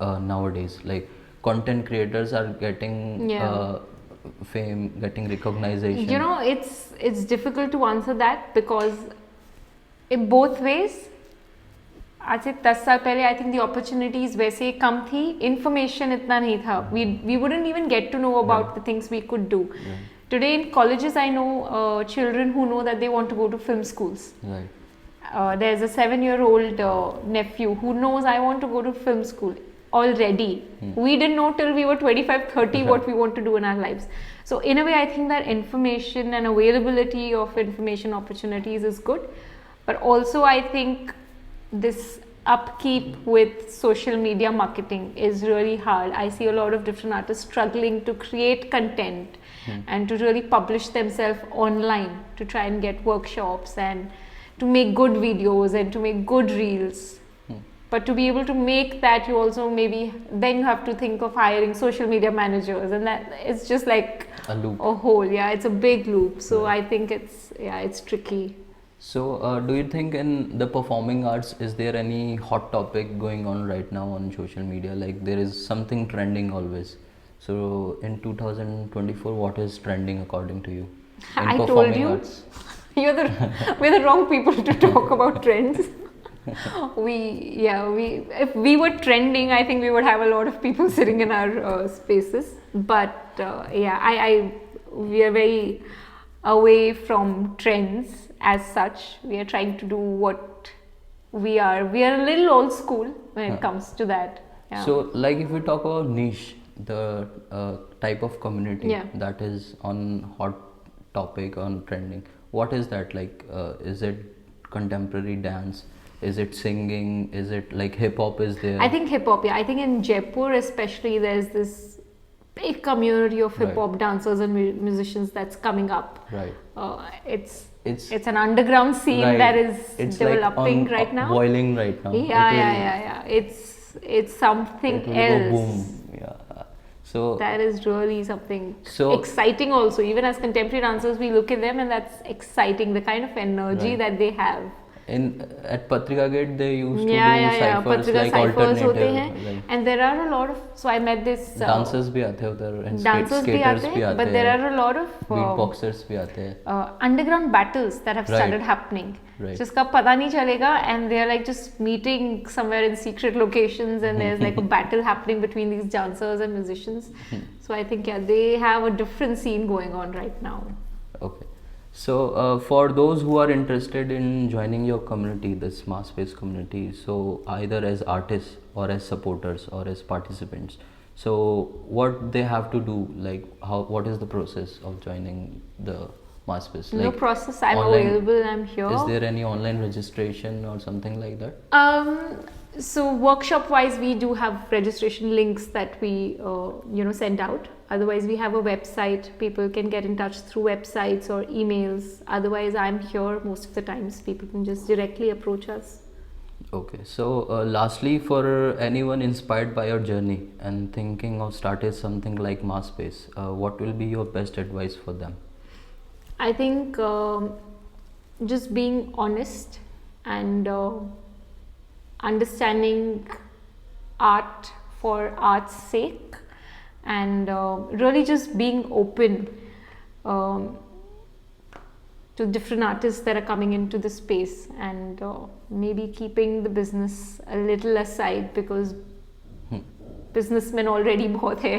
nowadays? Like content creators are getting fame, getting recognition. It's difficult to answer that because in both ways, आज से 10 साल पहले I think the opportunities वैसे कम थी, information इतना नहीं था. We wouldn't even get to know about the things we could do. Today in colleges I know children who know that they want to go to film schools. There's a 7-year-old nephew who knows I want to go to film school already. We didn't know till we were 25, 30 what we want to do in our lives. So in a way I think that information and availability of information opportunities is good, but also I think this upkeep with social media marketing is really hard. I see a lot of different artists struggling to create content and to really publish themselves online, to try and get workshops and to make good videos and to make good reels. But to be able to make that, you also maybe then you have to think of hiring social media managers, and that it's just like a loop, a whole. It's a big loop. So I think it's tricky. So do you think in the performing arts, is there any hot topic going on right now on social media? Like there is something trending always. So in 2024, what is trending according to you? I told you, arts? We're the wrong people to talk about trends. If we were trending, I think we would have a lot of people sitting in our spaces. But we are very away from trends as such. We are trying to do what we are. We are a little old school when it comes to that. So, like if we talk about niche, the type of community Yeah. that is on hot topic on trending. What is that like? Is it contemporary dance? Is it singing? Is it like hip hop is there? I think hip hop, yeah. I think in Jaipur especially there's this big community of hip hop dancers and musicians that's coming up. Right. It's an underground scene that is developing like right now. Boiling right now. Yeah. It's something it will else. Go boom. Yeah. So that is really something so exciting also. Even as contemporary dancers, we look at them and that's exciting. The kind of energy that they have. At Patrika Gate they used to do Yeah. ciphers Patrika like ciphers होते alternative. हैं. Right. And there are a lot of. So I met this. Dancers भी आते हैं उधर and dancers भी skaters आते भी हैं. आते But there are a lot of beatboxers भी आते हैं. underground battles that have started happening. Right. जिसका पता नहीं चलेगा and they are like just meeting somewhere in secret locations and there's like a battle happening between these dancers and musicians. So I think they have a different scene going on right now. Okay. So for those who are interested in joining your community, this Maah Space community, so either as artists or as supporters or as participants, so what they have to do, like what is the process of joining the Maah Space? No process. I'm available. I'm here. Is there any online registration or something like that? So workshop wise we do have registration links that we send out. Otherwise we have a website. People can get in touch through websites or emails. Otherwise I'm here most of the times. People can just directly approach us. Okay, so lastly, for anyone inspired by your journey and thinking of starting something like Maah Space, what will be your best advice for them? I think just being honest and understanding art for art's sake, and really just being open to different artists that are coming into the space, and maybe keeping the business a little aside because businessmen already बहुत है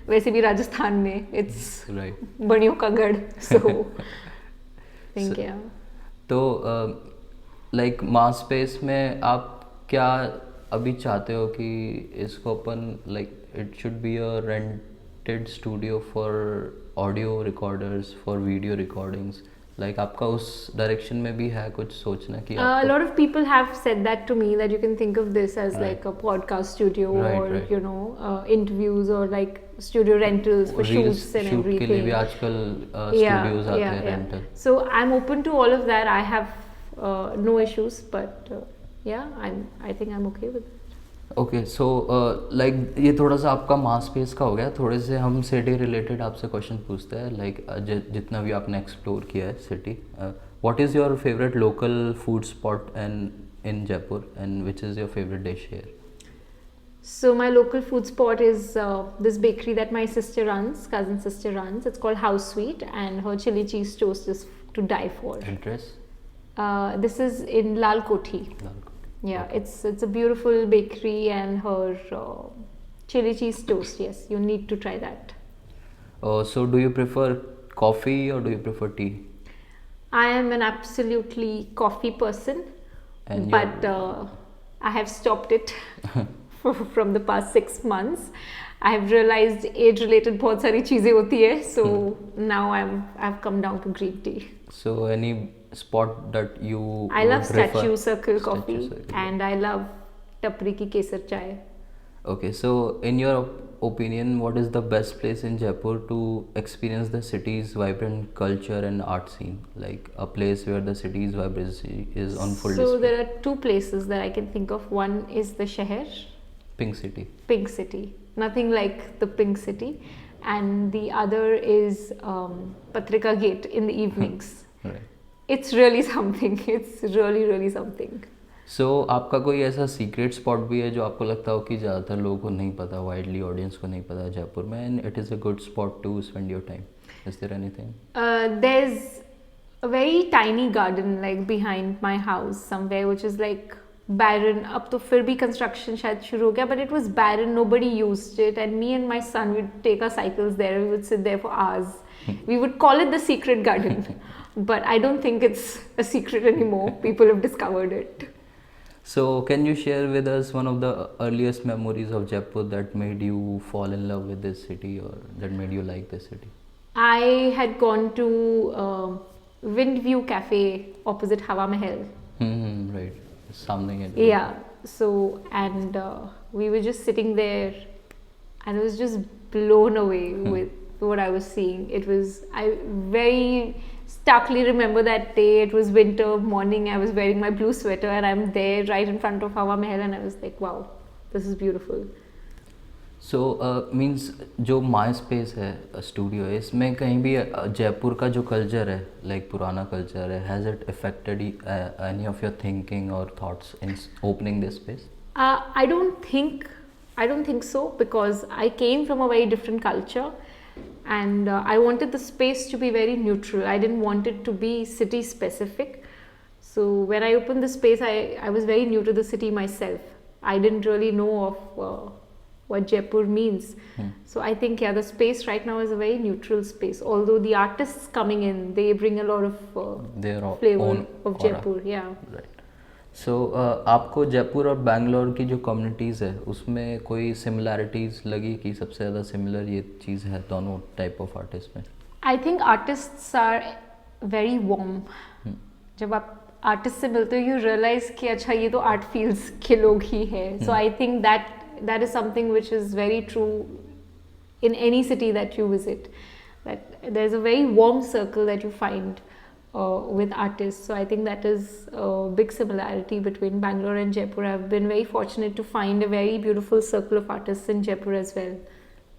वैसे भी राजस्थान में it's बनियों का गढ़, so think yeah. तो like Maah Space में आप क्या अभी चाहते हो कि इसको अपन like it should be a rented studio for audio recorders, for video recordings, like आपका उस डायरेक्शन में भी है कुछ सोचना कि a lot of people have said that to me, that you can think of this as like a podcast studio or you know interviews or like studio rentals for shoots and everything. के लिए भी आजकल studios आते हैं rental. So I'm open to all of that. I have no issues, but I think I'm okay with it. Okay so like ये थोड़ा सा आपका माह स्पेस का हो गया. थोड़े से हम सिटी रिलेटेड आपसे क्वेश्चन पूछते हैं, लाइक जितना भी आपने एक्सप्लोर किया है city, what is your favourite local food spot and in Jaipur and which is your favourite dish here? So my local food spot is this bakery that my sister runs, cousin sister runs. It's called House Sweet, and her chili cheese toast is to die for. Address? This is in Lal Kothi. Yeah, okay. It's a beautiful bakery, and her chili cheese toast. Yes, you need to try that. So do you prefer coffee or do you prefer tea? I am an absolutely coffee person, but I have stopped it from the past 6 months. I have realized age-related बहुत सारी चीजें होती है, so now I've come down to green tea. So any spot that you I love Statue Circle coffee, and I love Tapri ki kesar chai. Okay, so in your opinion, what is the best place in Jaipur to experience the city's vibrant culture and art scene? Like a place where the city's vibrancy is on full display. So there are two places that I can think of. One is the Sheher. Pink City. Pink City. Nothing like the Pink City. And the other is Patrika Gate in the evenings. Right. It's really something. It's really something. So आपका कोई ऐसा secret spot भी है जो आपको लगता हो कि ज़्यादातर लोगों को नहीं पता, वाइडली ऑडियंस को नहीं पता जयपुर में, and it is a good spot to spend your time? Is there anything? There's a very tiny garden like behind my house somewhere, which is like barren. अब तो फिर भी construction शायद शुरू हो गया, but it was barren. Nobody used it, and me and my son would take our cycles there. We would sit there for hours. We would call it the secret garden, but I don't think it's a secret anymore. People have discovered it. So, can you share with us one of the earliest memories of Jaipur that made you fall in love with this city or that made you like this city? I had gone to Windview Cafe opposite Hawa Mahal. Right. Something it. Yeah. So, and we were just sitting there, and I was just blown away with what I was seeing. I very starkly remember that day. It was winter morning. I was wearing my blue sweater, and I'm there right in front of Hawa Mahal, and I was like, wow, this is beautiful. So means जो माई space है studio है इसमें कहीं भी जयपुर का जो culture है like पुराना कल्चर है has it affected any of your thinking और thoughts in opening this space? I don't think so, because I came from a very different culture, and I wanted the space to be very neutral. I didn't want it to be city specific. So when I opened the space, I was very new to the city myself. I didn't really know of what Jaipur means. So I think the space right now is a very neutral space. Although the artists coming in, they bring a lot of their flavor own of aura. Jaipur. Yeah. Right. सो आपको जयपुर और बैंगलोर की जो communities है उसमें कोई similarities लगी कि सबसे ज़्यादा सिमिलर ये चीज़ है दोनों टाइप ऑफ आर्टिस्ट में? I think artists are very warm. जब आप आर्टिस्ट से मिलते हो, यू रियलाइज कि अच्छा ये तो आर्ट फील्ड्स के लोग ही है. So I think that is something which is very true in any city that you visit, that there's a very warm circle that you find with artists. So I think that is a big similarity between Bangalore and Jaipur. I've been very fortunate to find a very beautiful circle of artists in Jaipur as well.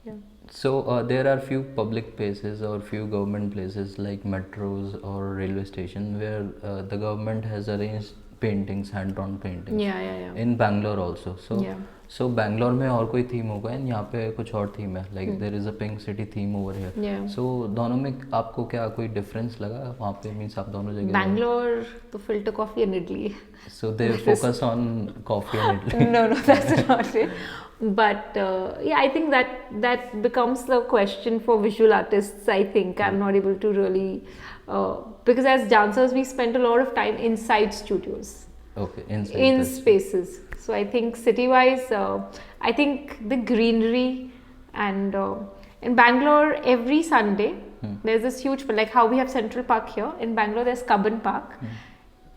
Yeah. So there are few public places or few government places like metros or railway station where the government has arranged paintings, hand-drawn paintings. Yeah. In Bangalore also. So Yeah. So Bangalore में और कोई theme होगा and यहाँ पे कुछ और theme है like there is a pink city theme over here. So दोनों में आपको क्या कोई डिफरेंस लगा वहाँ पे? मींस आप दोनों जगह बैंगलोर तो filter coffee and idli. So they focus on coffee and idli. No, that's not it. But I think that becomes the question for visual artists. I think I'm not able to really because as dancers we spend a lot of time inside studios. Okay, in spaces. So I think city-wise, I think the greenery and in Bangalore every Sunday there's this huge, like how we have Central Park here, in Bangalore there's Cubbon Park.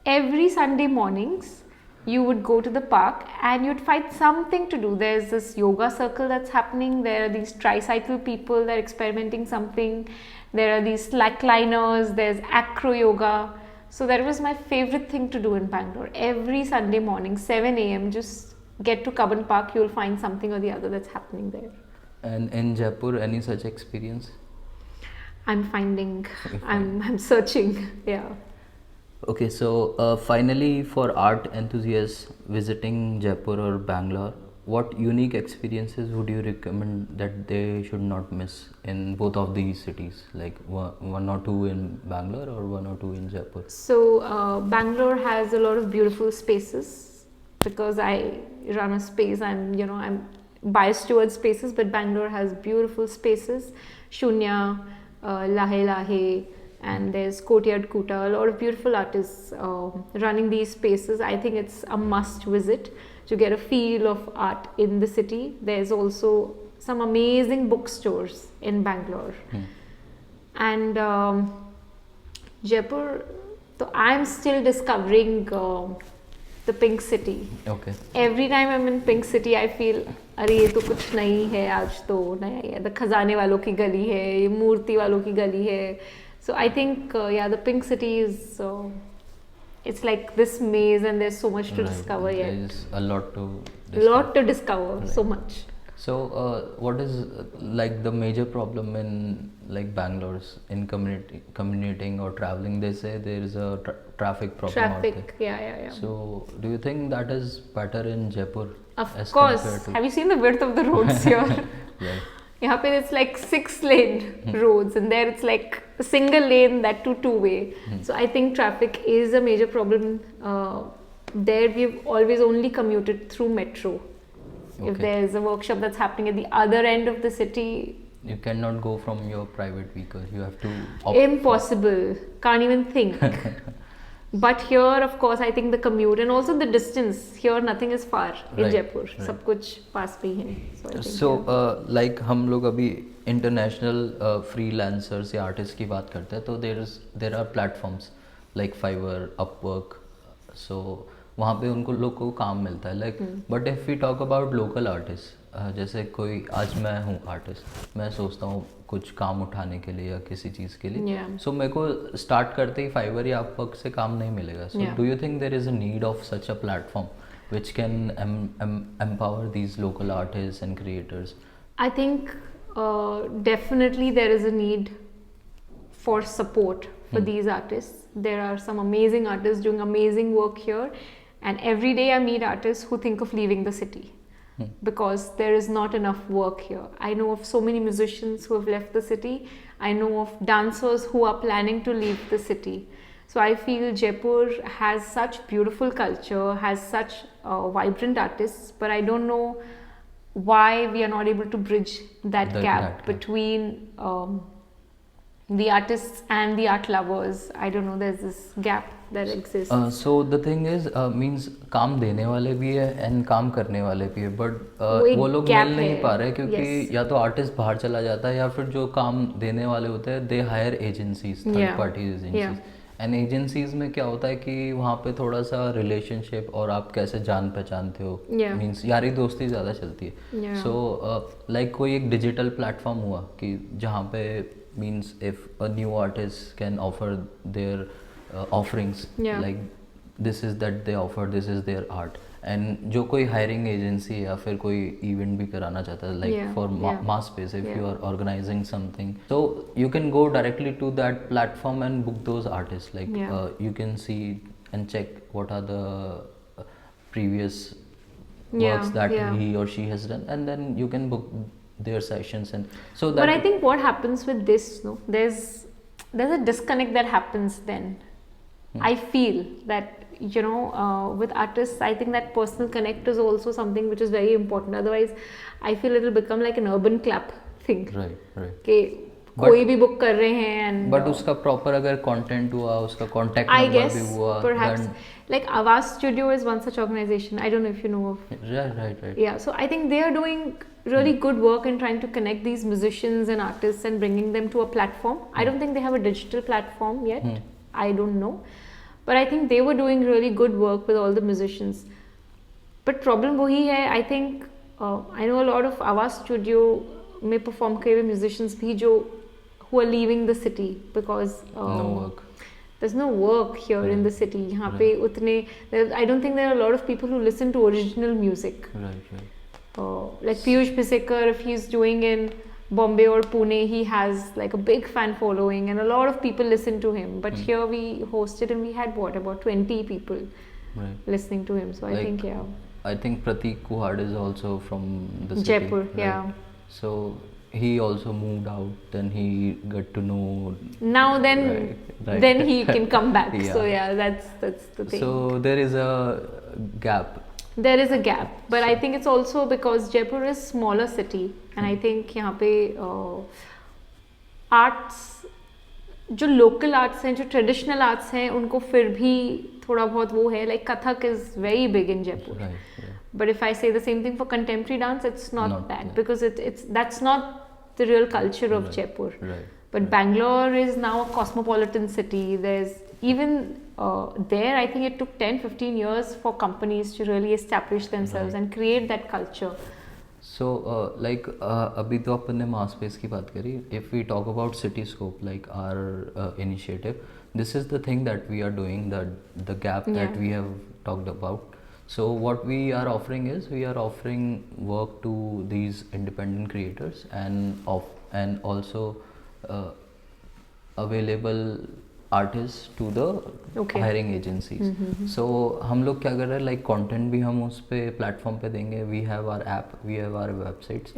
Every Sunday mornings you would go to the park and you'd find something to do. There's this yoga circle that's happening. There are these tricycle people that are experimenting something. There are these slackliners. There's acro yoga. So that was my favorite thing to do in Bangalore. Every Sunday morning, 7 a.m, just get to Cubbon Park, you'll find something or the other that's happening there. And in Jaipur, any such experience? I'm finding, I'm searching, yeah. Okay, so finally for art enthusiasts visiting Jaipur or Bangalore, what unique experiences would you recommend that they should not miss in both of these cities, like one or two in Bangalore or one or two in Jaipur? So Bangalore has a lot of beautiful spaces because I run a space. I'm biased towards spaces, but Bangalore has beautiful spaces. Shunya, Lahe Lahe, and there's Courtyard Kuta, a lot of beautiful artists running these spaces. I think it's a must visit to get a feel of art in the city. There's also some amazing bookstores in Bangalore. And Jaipur, so I'm still discovering the pink city. Okay. Every time I'm in pink city, I feel अरे ये तो कुछ नहीं है, आज तो नया है. The खजाने वालों की गली है, ये मूर्ति वालों की गली है. So I think the pink city is it's like this maze, and there's so much to discover yet. There's a lot to discover. Right. So much. So what is like the major problem in like Bangalore's in commuting or traveling? They say there is a traffic problem out there. Yeah. So do you think that is better in Jaipur? Of course. Have you seen the width of the roads here? Right. Here it's like 6-lane roads, and there it's like a single lane, that too two-way. So I think traffic is a major problem. There we've always only commuted through metro. Okay. If there's a workshop that's happening at the other end of the city, you cannot go from your private vehicle. You have to impossible. Can't even think. But here, of course, I think the commute and also the distance. Here, nothing is far in Right, Jaipur. right. सब कुछ पास पे ही है. So I think So yeah. like हम लोग अभी international freelancers या artist की बात करते हैं तो there are platforms like Fiverr, Upwork. So वहाँ पे उनको लोग को काम मिलता है like. But if we talk about local artist, जैसे कोई आज मैं हूँ आर्टिस्ट, मैं सोचता हूँ कुछ काम उठाने के लिए या किसी चीज़ के लिए, Yeah. सो मेरे को स्टार्ट करते ही फाइवर या अपवर्क से काम नहीं मिलेगा. सो Yeah. Do you think there is a need of such a platform which can empower these local artists and creators? I think definitely there is a need for support for these artists. There are some amazing artists doing amazing work here, and every day I meet artists who think of leaving the city because there is not enough work here. I know of so many musicians who have left the city. I know of dancers who are planning to leave the city. So I feel Jaipur has such beautiful culture, has such vibrant artists, but I don't know why we are not able to bridge that gap between the artists and the art lovers. I don't know, there's this gap that exists. So the thing is, means काम देने वाले भी है and काम करने वाले भी है, but वो लोग मिल नहीं पा रहे क्योंकि या तो आर्टिस्ट बाहर चला जाता है या फिर जो काम देने वाले होते हैं they hire agencies, third party agencies. And agencies में क्या होता है कि वहाँ पे थोड़ा सा रिलेशनशिप और आप कैसे जान पहचानते हो, मीन्स यारी दोस्ती ज़्यादा चलती है. सो लाइक कोई एक डिजिटल प्लेटफॉर्म हुआ कि जहाँ पे means if a new artist can offer there offerings like this is that they offer, this is their art. And जो कोई हायरिंग एजेंसी या फिर कोई इवेंट भी कराना चाहता है like for my space, if you are organising something, so you can go directly to that platform and book those artist. Like you can see and check what are the previous works that he or she has done, and then you can book their sessions. And so that, but I think what happens with this, no, there's a disconnect that happens then. I feel that with artists, I think that personal connect is also something which is very important. Otherwise I feel it will become like an urban clap thing. right कि कोई भी book कर रहे हैं and but उसका proper अगर content हुआ, उसका contact number भी हुआ, perhaps like Awaaz Studio is one such organization. I don't know if you know of. Right. Yeah, so I think they are doing really good work in trying to connect these musicians and artists and bringing them to a platform. I don't think they have a digital platform yet. I don't know. But I think they were doing really good work with all the musicians. But problem वही है, I think I know a lot of Awaaz Studio में perform करे हुए musicians भी जो who are leaving the city because no work. There's no work here in the city. यहाँ पे उतने I don't think there are a lot of people who listen to original music. Right. Like Piyush Pisekar, if he's doing in Bombay or Pune, he has like a big fan following and a lot of people listen to him. But here we hosted and we had about 20 people listening to him. So I think I think Prateek Kuhad is also from the city. Jaipur, right? yeah. So he also moved out, then he got to know. Now then, right. then he can come back. So yeah, that's the thing. So there is a gap. There is a gap, but I think it's also because Jaipur is smaller city, and I think यहाँ पे arts, जो local arts हैं, जो traditional arts हैं, उनको फिर भी थोड़ा बहुत वो है. Like Kathak is very big in Jaipur. Right. But if I say the same thing for contemporary dance, it's not that because that's not the real culture of Jaipur. Right. But Bangalore is now a cosmopolitan city. There's even there, I think it took 10-15 years for companies to really establish themselves and create that culture. So like अभी तो अपन ने माह space की बात करी. If we talk about Cityscope, like our initiative, this is the thing that we are doing, the gap that we have talked about. So what we are offering is we are offering work to these independent creators and also available artists to the hiring agencies. So हम लोग क्या कर रहे हैं, like content भी हम उस पे platform पे देंगे. We have our app, we have our websites.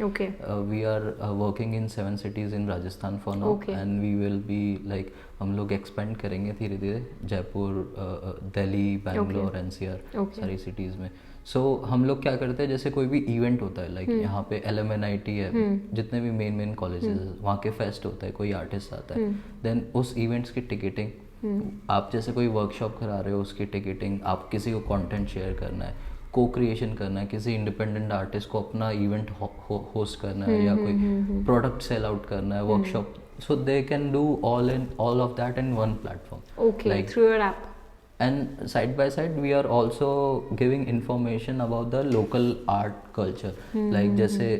We are working in 7 cities in Rajasthan for now, and we will be like हम लोग expand करेंगे धीरे धीरे जयपुर, दिल्ली, बैंगलोर, NCR सारी cities में. सो हम लोग क्या करते हैं, जैसे कोई भी इवेंट होता है, लाइक यहाँ पे LMNIT है, जितने भी मेन कॉलेजेस वहाँ के फेस्ट होता है, कोई आर्टिस्ट आता है, देन उस इवेंट्स की टिकटिंग आप जैसे कोई वर्कशॉप करा रहे हो, उसकी टिकटिंग, आप किसी को कंटेंट शेयर करना है, को क्रिएशन करना है, किसी इंडिपेंडेंट आर्टिस्ट को अपना इवेंट होस्ट करना है, या कोई प्रोडक्ट सेल आउट करना है, workshop, so they can do all of that in one platform. Okay, like through your app. And side by side we are also giving information about the local art culture. Like जैसे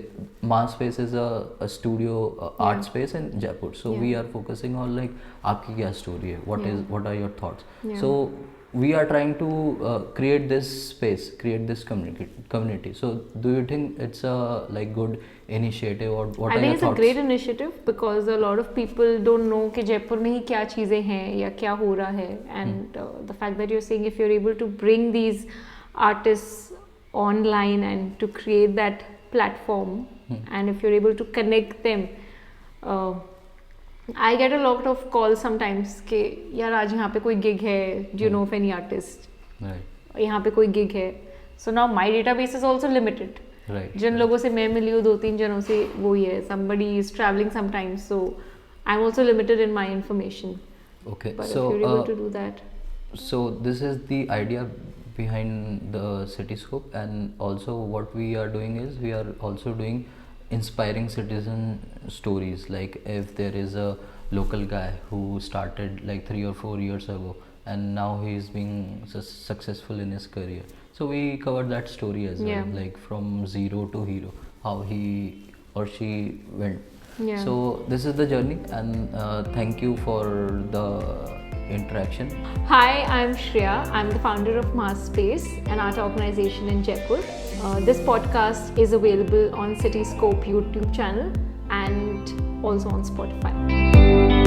Maah Space is a studio art space in Jaipur, so we are focusing on like आपकी क्या story है, what are your thoughts. So we are trying to create this space, create this community. So do you think it's a like good initiative, or what I are think your it's thoughts? a great initiative because a lot of people don't know कि जयपुर में ही क्या चीज़ें हैं या क्या हो रहा है, and the fact that you're saying if you're able to bring these artists online and to create that platform, and if you're able to connect them, I get a lot of calls sometimes कि यार आज यहाँ पे कोई gig है, do you know of any artist? Right. यहाँ पे कोई gig है, so now my database is also limited. Right. जिन लोगों से मैं मिली हूँ 2-3 जनों से वो ही है, somebody is traveling sometimes, so I'm also limited in my information. Okay. But So if you're able to do that. So this is the idea behind the Cityscope, and also what we are doing is we are also doing inspiring citizen stories. Like if there is a local guy who started like 3 or 4 years ago, and now he is being successful in his career, so we cover that story as well, like from zero to hero, how he or she went. So this is the journey, and thank you for the interaction. Hi, I'm Shreeya. I'm the founder of Maah Art Space, an art organization in Jaipur. This podcast is available on Cityscope YouTube channel and also on Spotify.